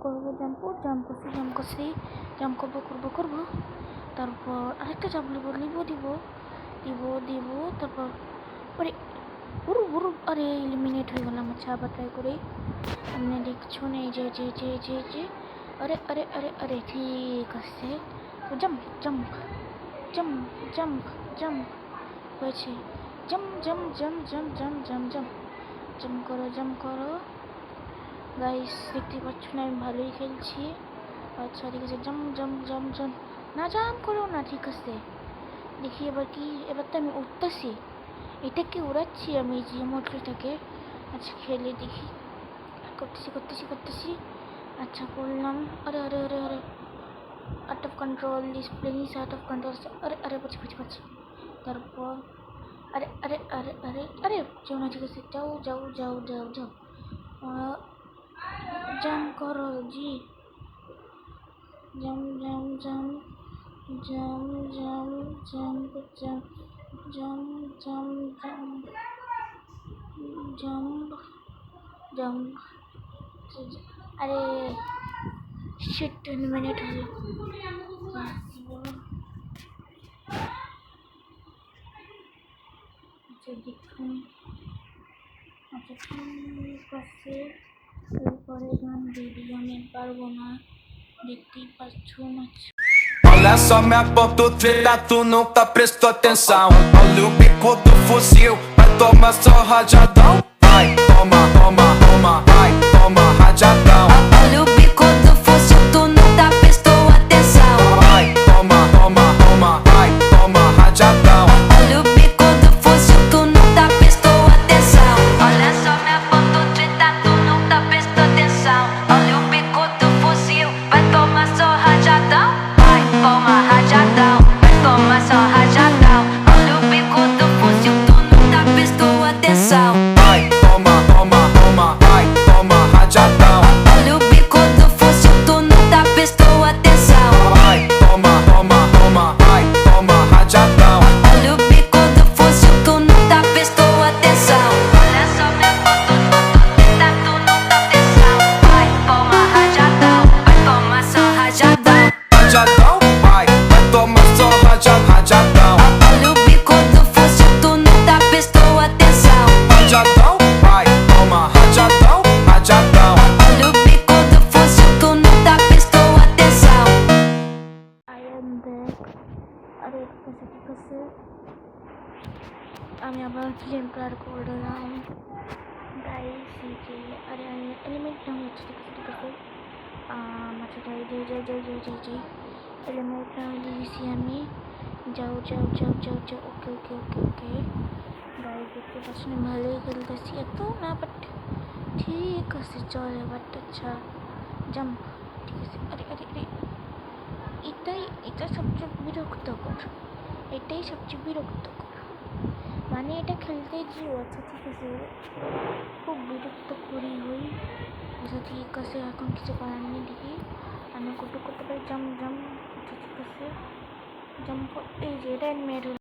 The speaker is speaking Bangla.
করবো, জাম্প করছি, জাম্প করবো, তারপর আরেকটা জাম্প লিবো দিব, তারপর আরে আরে এলিমিনেট হয়ে গেলাম। আচ্ছা আবার ট্রাই করি। আপনি দেখছো না এই যে আরে ঠিক আছে। জাম্প হয়েছে। জাম্প করো গাইস, দেখতে পাচ্ছ না আমি ভালোই খেলছি। আচ্ছা ঠিক আছে, জাম্প না, জাম্প করো না, ঠিক আছে। দেখি এবার তো আমি উঠতেছি, এটাকে উড়াচ্ছি আমি এই যে মোটরটাকে। আচ্ছা খেলে দেখি, করতেছি। আচ্ছা করলাম। আরে out of control, this plane is out of control. আরে পাচ্ছি। তারপর আরে যাও না, ঠিক আছে, যাও। জাম্প করো জি, জাম্প। আরে শিট, 10 মিনিট হলো। আচ্ছা দেখুন, আচ্ছা ঠিক আছে। এরপরে গান ভিডিও আমি পারবো না, দেখতেই পাচ্ছ না। Olha só minha ponta treta, tu nunca prestou atenção. Olha o bico do fuzil, vai tomar só rajadão. Vai, toma, vai, toma rajadão. Olha o bico do fuzil, tu nunca prestou atenção. Vai, toma, vai, toma rajadão. Olha o bico do fuzil, tu nunca prestou atenção. Olha só minha ponta treta, tu nunca prestou atenção. Olha o bico do fuzil, vai tomar só rajadão. Vai, toma rajadão, vai tomar só rajadão. Olha o bico do fuzil, tu nunca prestou atenção. Vai, toma, vai, toma rajadão. Olha o bico do fuzil, tu nunca prestou atenção. Vai, toma, vai, toma rajadão. Olha o bico do fuzil, tu nunca prestou atenção. Olha só minha foto, tá tu nunca atenção. Vai, toma rajadão, vai tomar só rajadão. Rajadão, vai tomar só rajadão. Olha o bico do fuzil, tu nunca prestou atenção. Rajadão, vai, toma rajadão. Olha o bico do fuzil, tu nunca prestou atenção. I am back. আরে ঠিক আছে, আমি আবার গেম প্লেয়ার করলাম গাইস। আরে আমি এলিমেন্ট নাম হচ্ছে, ঠিক আছে। আচ্ছা যাই এলিমেন্ট নাম দিয়েছি আমি। যাও। ওকে গাইস, দেখতে পাচ্ছেন ভালোই খেলতেছি, এত না বাট ঠিক আছে চলে। বাট আচ্ছা জাম্প, ঠিক আছে। আরে এটা সবচেয়ে বিরক্তকর, মানে এটা খেলতে গিয়ে। আচ্ছা ঠিক আছে, খুব বিরক্তকরই হই। আচ্ছা ঠিক আছে, এখন কিছু করার নেই। দেখি আমি করতে পারি। জাম্প। আচ্ছা ঠিক আছে, জাম্প। এই যে এটা মেড